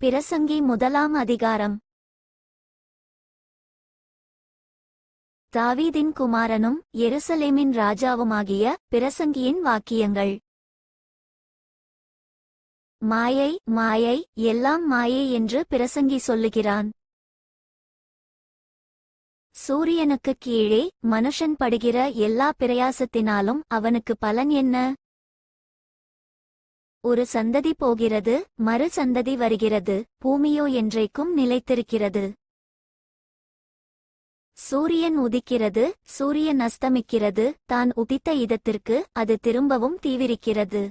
பிரசங்கி முதலாம் அதிகாரம். தாவீதின் குமாரனும் எருசலேமின் ராஜாவுமாகிய பிரசங்கியின் வாக்கியங்கள். மாயை, மாயை, எல்லாம் மாயை என்று பிரசங்கி சொல்லுகிறான். சூரியனுக்குக் கீழே மனுஷன் படுகிற எல்லா பிரயாசத்தினாலும் அவனுக்கு பலன் என்ன? ஒரு சந்ததி போகிறது, மறு சந்ததி வருகிறது, பூமியோ என்றைக்கும் நிலைத்திருக்கிறது. சூரியன் உதிக்கிறது, சூரியன் அஸ்தமிக்கிறது, தான் உதித்த இடத்திற்கு அது திரும்பவும் தீவிரிக்கிறது.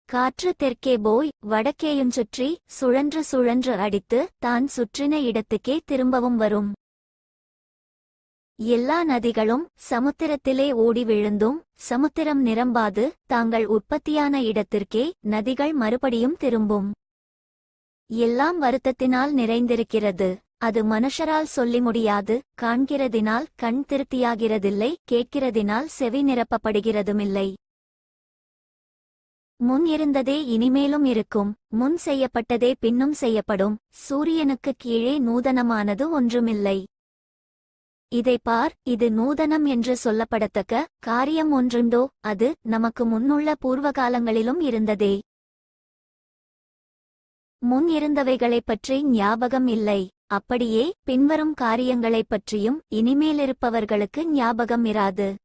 காற்று தெற்கே போய் வடக்கேயும் சுற்றி சுழன்று சுழன்று அடித்து தான் சுற்றின இடத்துக்கே திரும்பவும் வரும். எல்லா நதிகளும் சமுத்திரத்திலே ஓடி விழுந்தும் சமுத்திரம் நிரம்பாது தாங்கள் உற்பத்தியான இடத்திற்கே நதிகள் மறுபடியும் திரும்பும். எல்லாம் வருத்தத்தினால் நிறைந்திருக்கிறது. அது மனுஷரால் சொல்லி முடியாது. காண்கிறதினால் கண் திருப்தியாகிறதில்லை, கேட்கிறதினால் செவி நிரப்பப்படுகிறதுமில்லை. முன் இருந்ததே இனிமேலும் இருக்கும், முன் செய்யப்பட்டதே பின்னும் செய்யப்படும். சூரியனுக்குக் கீழே நூதனமானது ஒன்றுமில்லை. இதை பார், இது நூதனம் என்று சொல்லப்படத்தக்க காரியம் ஒன்றுண்டோ? அது நமக்கு முன்னுள்ள பூர்வகாலங்களிலும் இருந்ததே. முன் இருந்தவைகளைப் பற்றி ஞாபகம் இல்லை, அப்படியே பின்வரும் காரியங்களைப் பற்றியும் இனிமேலிருப்பவர்களுக்கு ஞாபகம் இராது.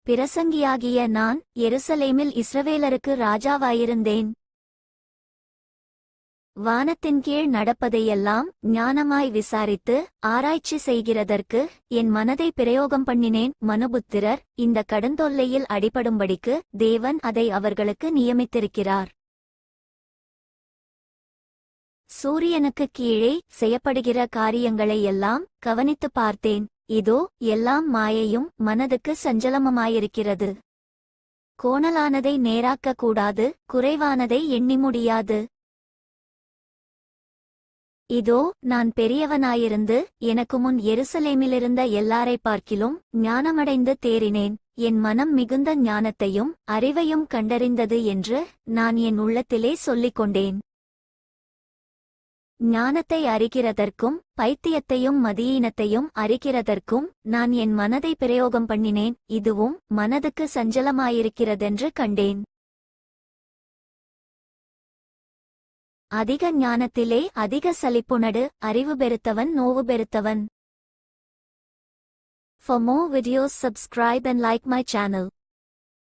பிரசங்கியாகிய நான் எருசலேமில் இஸ்ரவேலருக்கு ராஜாவாயிருந்தேன். வானத்தின் கீழ் நடப்பதையெல்லாம் ஞானமாய் விசாரித்து ஆராய்ச்சி செய்கிறதற்கு என் மனதை பிரயோகம் பண்ணினேன். மனுபுத்திரர் இந்த கடுந்தொல்லையில் அடிபடும்படிக்கு தேவன் அதை அவர்களுக்கு நியமித்திருக்கிறார். சூரியனுக்குக் கீழே செய்யப்படுகிற காரியங்களை எல்லாம் கவனித்துப் பார்த்தேன். இதோ எல்லாம் மாயையும் மனதுக்கு சஞ்சலமுமாயிருக்கிறது. கோணலானதை நேராக்கக் கூடாது, குறைவானதை எண்ணி முடியாது. இதோ நான் பெரியவனாயிருந்து எனக்கு முன் எருசலேமிலிருந்த எல்லாரைப் பார்க்கிலும் ஞானமடைந்து தேறினேன். என் மனம் மிகுந்த ஞானத்தையும் அறிவையும் கண்டறிந்தது என்று நான் என் உள்ளத்திலே சொல்லிக் கொண்டேன். ஞானத்தை அறிகிறதற்கும் பைத்தியத்தையும் மதியீனத்தையும் அறிகிறதற்கும் நான் என் மனதை பிரயோகம் பண்ணினேன். இதுவும் மனதுக்கு சஞ்சலமாயிருக்கிறதென்று கண்டேன். அதிக ஞானத்திலே அதிக சலிப்புணடு, அறிவு பெருத்தவன் நோவு பெருத்தவன். For more videos subscribe and like my channel.